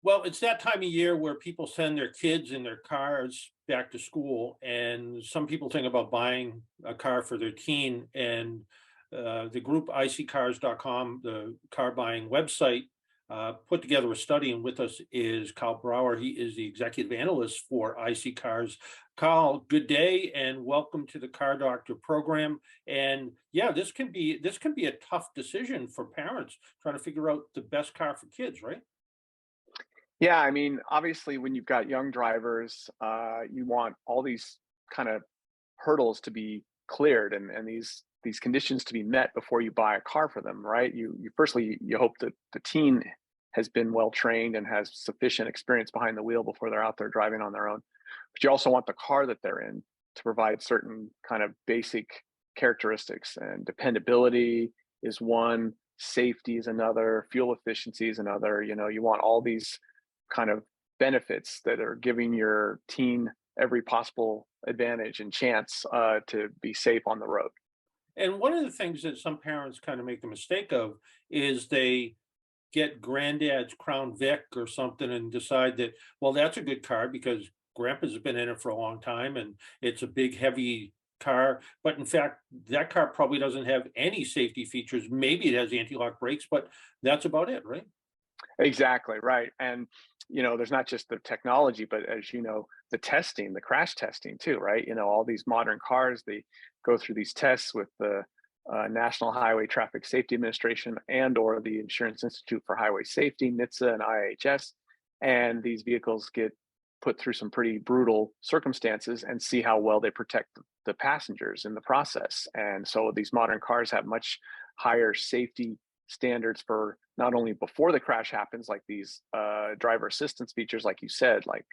Well, it's that time of year where people send their kids in their cars back to school, and some people think about buying a car for their teen. And the group iccars.com, the car buying website, put together a study, and with us is Kyle Brower. He is the executive analyst for IC Cars. Kyle, good day, and welcome to the Car Doctor program. And yeah, this can be a tough decision for parents trying to figure out the best car for kids, right? Yeah, I mean, obviously, when you've got young drivers, you want all these kind of hurdles to be cleared and these conditions to be met before you buy a car for them, right? You firstly you hope that the teen has been well trained and has sufficient experience behind the wheel before they're out there driving on their own. But you also want the car that they're in to provide certain kind of basic characteristics, and dependability is one, safety is another, fuel efficiency is another. You want all these kind of benefits that are giving your teen every possible advantage and chance to be safe on the road. And one of the things that some parents kind of make the mistake of is they get granddad's Crown Vic or something and decide that, well, that's a good car because grandpa's been in it for a long time and it's a big, heavy car. But in fact, that car probably doesn't have any safety features. Maybe it has anti-lock brakes, but that's about it, right? Exactly right. And there's not just the technology, but as you know, the testing, the crash testing too, right? All these modern cars, they go through these tests with the National Highway Traffic Safety Administration and or the Insurance Institute for Highway Safety, NHTSA and IHS. And these vehicles get put through some pretty brutal circumstances and see how well they protect the passengers in the process. And so these modern cars have much higher safety standards for not only before the crash happens, like these driver assistance features, like you said, like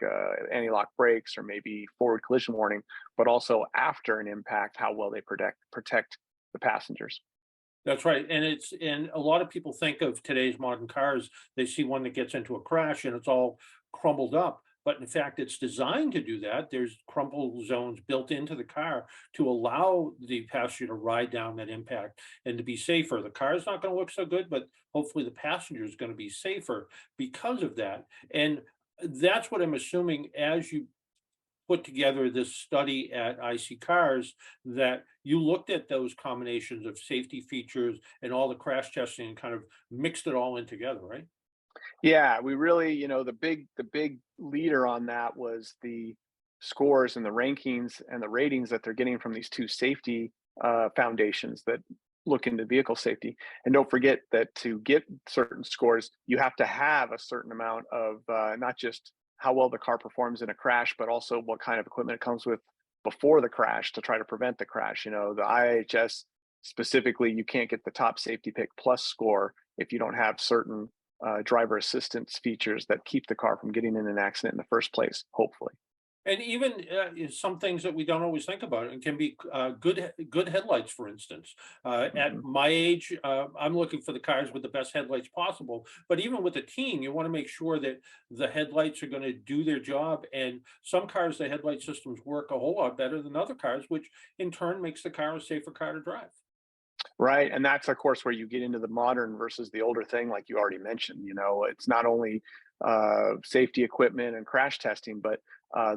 anti-lock brakes or maybe forward collision warning, but also after an impact, how well they protect the passengers. That's right. And a lot of people think of today's modern cars, they see one that gets into a crash and it's all crumbled up. But in fact, it's designed to do that. There's crumple zones built into the car to allow the passenger to ride down that impact and to be safer. The car is not going to look so good, but hopefully the passenger is going to be safer because of that. And that's what I'm assuming as you put together this study at IC Cars, that you looked at those combinations of safety features and all the crash testing and kind of mixed it all in together, right? Yeah, we really, the big leader on that was the scores and the rankings and the ratings that they're getting from these two safety foundations that look into vehicle safety. And don't forget that to get certain scores, you have to have a certain amount of not just how well the car performs in a crash, but also what kind of equipment it comes with before the crash to try to prevent the crash. The IHS specifically, you can't get the top safety pick plus score if you don't have certain driver assistance features that keep the car from getting in an accident in the first place, hopefully. And even some things that we don't always think about and can be good headlights, for instance. At Mhm. my age, I'm looking for the cars with the best headlights possible. But even with a teen, you want to make sure that the headlights are going to do their job. And some cars, the headlight systems work a whole lot better than other cars, which in turn makes the car a safer car to drive. Right. And that's, of course, where you get into the modern versus the older thing, like you already mentioned. It's not only safety equipment and crash testing, but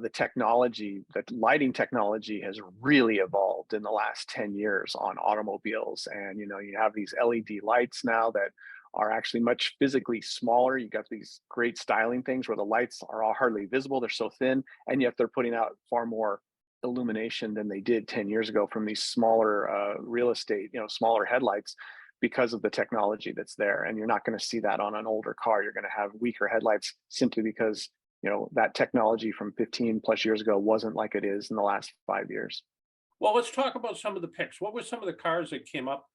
the technology, the lighting technology has really evolved in the last 10 years on automobiles. And, you have these LED lights now that are actually much physically smaller. You got these great styling things where the lights are all hardly visible. They're so thin, and yet they're putting out far more illumination than they did 10 years ago from these smaller real estate, smaller headlights because of the technology that's there. And you're not going to see that on an older car. You're going to have weaker headlights simply because, that technology from 15 plus years ago wasn't like it is in the last 5 years. Well, let's talk about some of the picks. What were some of the cars that came up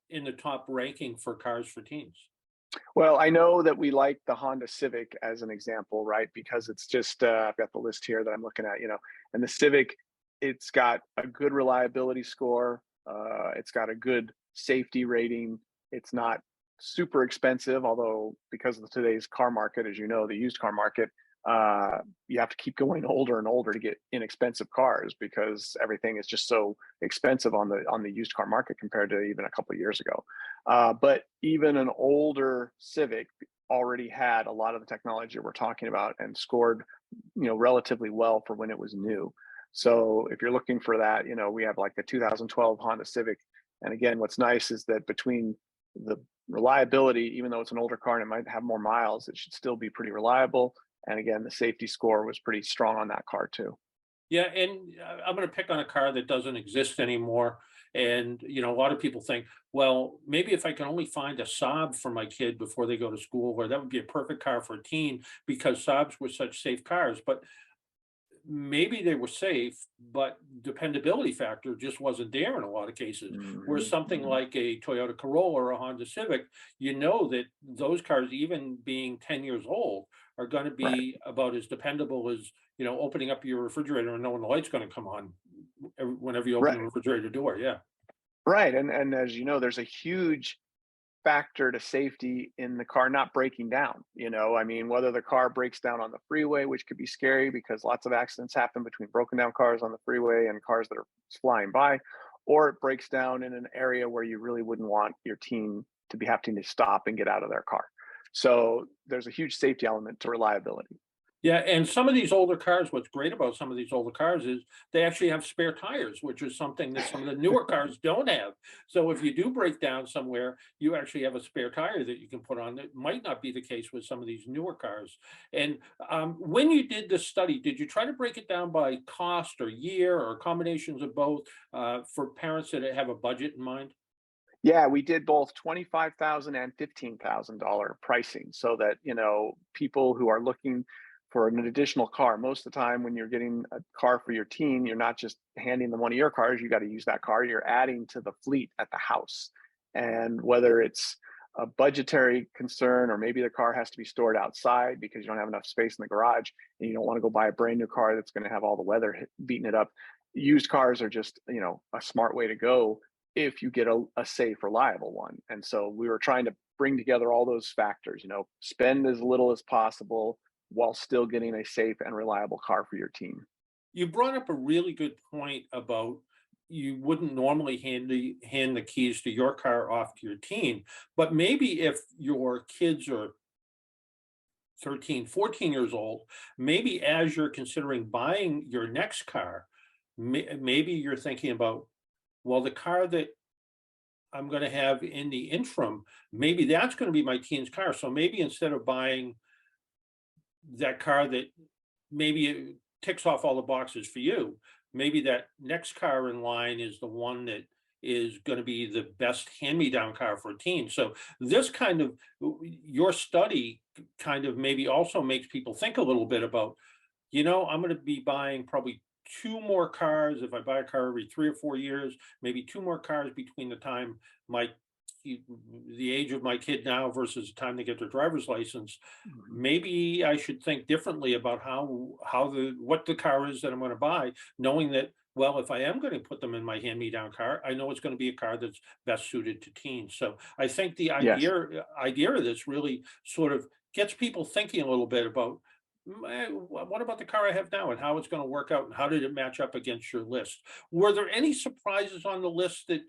in the top ranking for cars for teens? Well, I know that we like the Honda Civic as an example, right? Because it's just, I've got the list here that I'm looking at, and the Civic, it's got a good reliability score. It's got a good safety rating. It's not super expensive, although because of today's car market, as you know, the used car market, you have to keep going older and older to get inexpensive cars because everything is just so expensive on the used car market compared to even a couple of years ago. But even an older Civic, already had a lot of the technology we're talking about and scored, relatively well for when it was new. So if you're looking for that, we have like the 2012 Honda Civic. And again, what's nice is that between the reliability, even though it's an older car and it might have more miles, it should still be pretty reliable. And again, the safety score was pretty strong on that car too. Yeah, and I'm going to pick on a car that doesn't exist anymore. And a lot of people think, well, maybe if I can only find a Saab for my kid before they go to school, where that would be a perfect car for a teen because Saabs were such safe cars. But maybe they were safe, but dependability factor just wasn't there in a lot of cases. Whereas Hmm. something Hmm. like a Toyota Corolla or a Honda Civic, you know that those cars, even being 10 years old, are going to Right. be about as dependable as, opening up your refrigerator and knowing the light's going to come on whenever you open the Right. refrigerator door. Yeah. Right. And as you know, there's a huge factor to safety in the car not breaking down. I mean, whether the car breaks down on the freeway, which could be scary because lots of accidents happen between broken down cars on the freeway and cars that are flying by, or it breaks down in an area where you really wouldn't want your teen to be having to stop and get out of their car. So there's a huge safety element to reliability. Yeah, and some of these older cars, what's great about some of these older cars is they actually have spare tires, which is something that some of the newer cars don't have. So if you do break down somewhere, you actually have a spare tire that you can put on. That might not be the case with some of these newer cars. And when you did this study, did you try to break it down by cost or year or combinations of both for parents that have a budget in mind? Yeah, we did both 25,000 and $15,000 pricing so that, people who are looking for an additional car, most of the time when you're getting a car for your teen, you're not just handing them one of your cars, you got to use that car, you're adding to the fleet at the house. And whether it's a budgetary concern or maybe the car has to be stored outside because you don't have enough space in the garage and you don't want to go buy a brand new car that's going to have all the weather beating it up. Used cars are just, a smart way to go if you get a safe, reliable one. And so we were trying to bring together all those factors, spend as little as possible while still getting a safe and reliable car for your team. You brought up a really good point about you wouldn't normally hand the keys to your car off to your teen, but maybe if your kids are 13, 14 years old, maybe as you're considering buying your next car, maybe you're thinking about, well, the car that I'm going to have in the interim, maybe that's going to be my teen's car. So maybe instead of buying that car that maybe it ticks off all the boxes for you, maybe that next car in line is the one that is going to be the best hand-me-down car for a teen. So this kind of your study kind of maybe also makes people think a little bit about, I'm going to be buying probably two more cars if I buy a car every 3 or 4 years, maybe two more cars between the time my the age of my kid now versus the time they get their driver's license. Mhm. Maybe I should think differently about how the what the car is that I'm going to buy, knowing that, well, if I am going to put them in my hand-me-down car, I know it's going to be a car that's best suited to teens. So I think the Yes. idea of this really sort of gets people thinking a little bit about, what about the car I have now and how it's going to work out and how did it match up against your list? Were there any surprises on the list that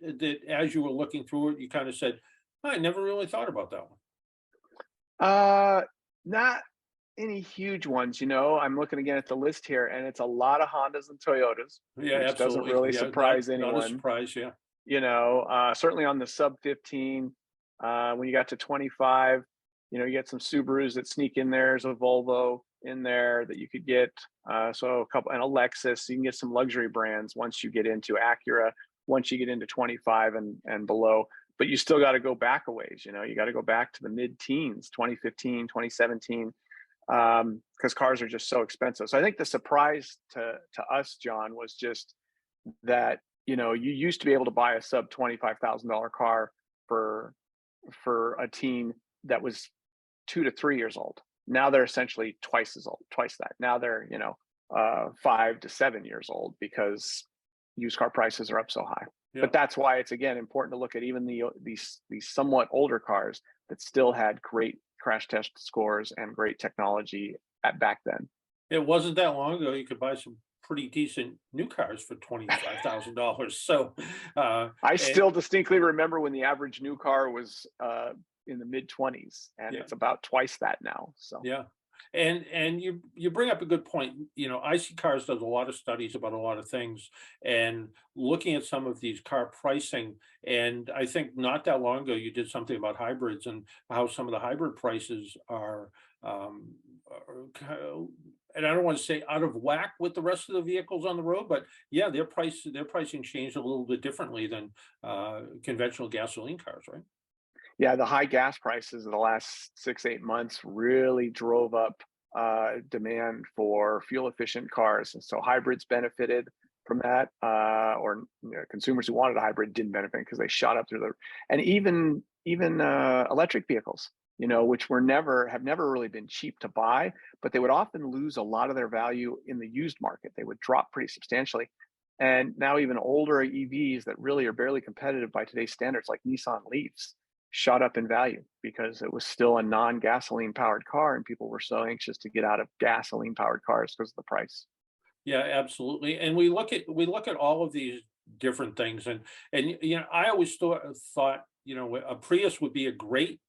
as you were looking through it, you kind of said, I never really thought about that one. Uh, Not any huge ones. I'm looking again at the list here, and it's a lot of Hondas and Toyotas, Yeah, which doesn't absolutely. really Yeah, surprise not a anyone. surprise. Yeah. Certainly on the sub 15. When you got to 25, you get some Subarus that sneak in there. There's a Volvo in there that you could get. So a couple and a Lexus. You can get some luxury brands once you get into Acura. Once you get into 25 and below, but you still got to go back a ways. You got to go back to the mid-teens, 2015, 2017, because cars are just so expensive. So I think the surprise to us, John, was just that you used to be able to buy a sub $25,000 car for a teen that was 2 to 3 years old. Now they're essentially twice as old, twice that. Now they're 5 to 7 years old because used car prices are up so high. Yeah. But that's why it's again important to look at even these somewhat older cars that still had great crash test scores and great technology at back then. It wasn't that long ago. You could buy some pretty decent new cars for $25,000. So, uh, I and still distinctly remember when the average new car was in the mid 20s, and Yeah. it's about twice that now. So Yeah. And you bring up a good point. You know, IC Cars does a lot of studies about a lot of things and looking at some of these car pricing. And I think not that long ago you did something about hybrids and how some of the hybrid prices um and I don't want to say out of whack with the rest of the vehicles on the road, but yeah, their pricing changed a little bit differently than conventional gasoline cars, right? yeah, the high gas prices in the last 6 8 months really drove up demand for fuel efficient cars, and so hybrids benefited from that. Or consumers who wanted a hybrid didn't benefit because they shot up through the, and even electric vehicles, which were never have never really been cheap to buy, but they would often lose a lot of their value in the used market. They would drop pretty substantially. And now even older EVs that really are barely competitive by today's standards, like Nissan Leafs, shot up in value because it was still a non-gasoline powered car, and people were so anxious to get out of gasoline powered cars because of the price. Yeah, absolutely. And we look at all of these different things, and you know, I always thought, you know, a Prius would be a great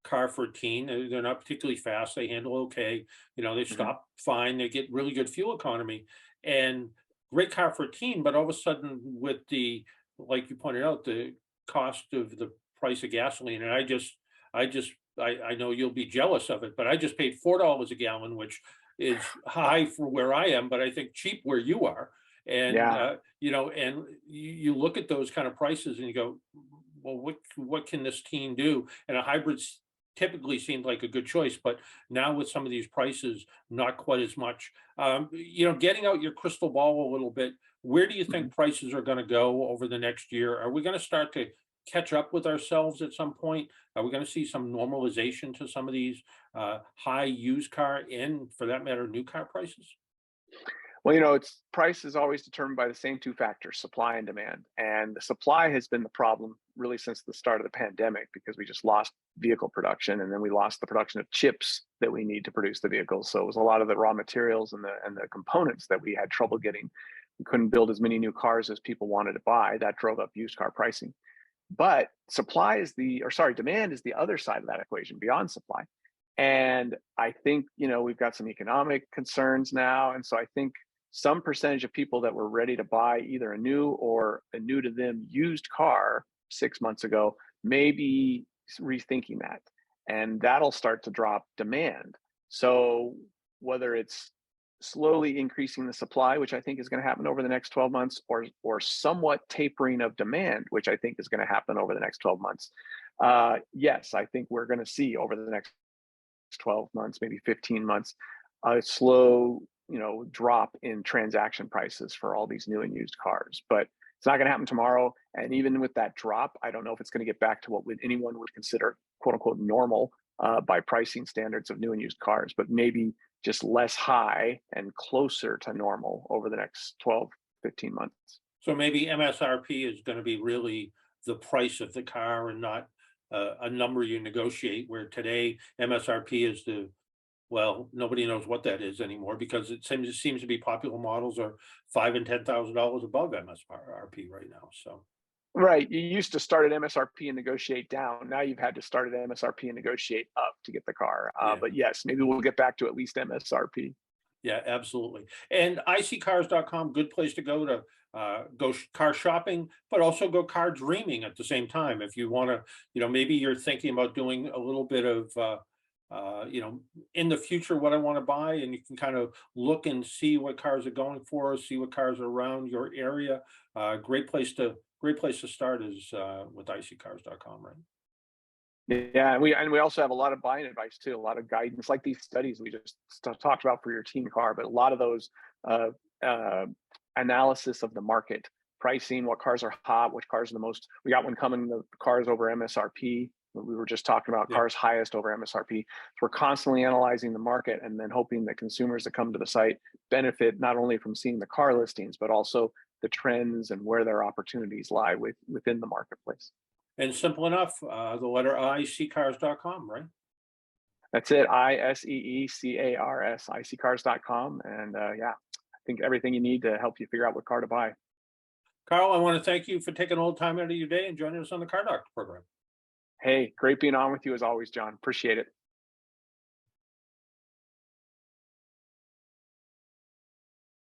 car for a teen. They're not particularly fast. They handle okay. You know, they Mhm. stop fine. They get really good fuel economy, and great car for a teen. But all of a sudden, with the like you pointed out, the cost of the price of gasoline, and I just, I know you'll be jealous of it, but I just paid $4 a gallon, which is high for where I am, but I think cheap where you are. And Yeah. you know, and you look at those kind of prices and you go, well, what can this teen do? And a hybrid's typically seemed like a good choice, but now with some of these prices, not quite as much. You know, getting out your crystal ball a little bit, where do you Mhm. think prices are going to go over the next year? Are we going to start to catch up with ourselves at some point? Are we going to see some normalization to some of these high used car and, for that matter, new car prices? Well, it's price is always determined by the same two factors, supply and demand. And the supply has been the problem really since the start of the pandemic, because we just lost vehicle production, and then we lost the production of chips that we need to produce the vehicles. So it was a lot of the raw materials and the components that we had trouble getting. We couldn't build as many new cars as people wanted to buy. That drove up used car pricing. But demand is the other side of that equation beyond supply. And I think, we've got some economic concerns now. And so I think some percentage of people that were ready to buy either a new or a new to them used car 6 months ago may be rethinking that. And that'll start to drop demand. So whether it's slowly increasing the supply, which I think is going to happen over the next 12 months, or somewhat tapering of demand, which I think is going to happen over the next 12 months. Yes, I think we're going to see over the next 12 months, maybe 15 months, a slow, drop in transaction prices for all these new and used cars. But it's not going to happen tomorrow. And even with that drop, I don't know if it's going to get back to what anyone would consider quote unquote normal by pricing standards of new and used cars, but maybe just less high and closer to normal over the next 12, 15 months. So maybe MSRP is going to be really the price of the car and not a number you negotiate, where today MSRP is well, nobody knows what that is anymore because it seems to be popular models are five and $10,000 above MSRP right now. So Right. You used to start at MSRP and negotiate down. Now you've had to start at MSRP and negotiate up to get the car. yeah. But yes, maybe we'll get back to at least MSRP. Yeah, absolutely. And iSeeCars.com, good place to go to car shopping, but also go car dreaming at the same time. If you want to, you know, maybe you're thinking about doing a little bit of, you know, in the future, what I want to buy, and you can kind of look and see what cars are going for, see what cars are around your area. Great place to start is with iSeeCars.com, right? Yeah, and we also have a lot of buying advice too, a lot of guidance, like these studies we just talked about for your teen car, but a lot of those uh, uh, analysis of the market, pricing, what cars are hot, which cars are the most. We got one coming, the cars over MSRP. We were just talking about Yeah. cars highest over MSRP. So we're constantly analyzing the market and then hoping that consumers that come to the site benefit not only from seeing the car listings, but also the trends and where their opportunities lie within the marketplace. And simple enough, the letter I, seecars.com, right? That's it. ISEECARS, icars.com. And yeah, I think everything you need to help you figure out what car to buy. Carl, I want to thank you for taking a little time out of your day and joining us on the Car Doctor program. Hey, great being on with you as always, John. Appreciate it.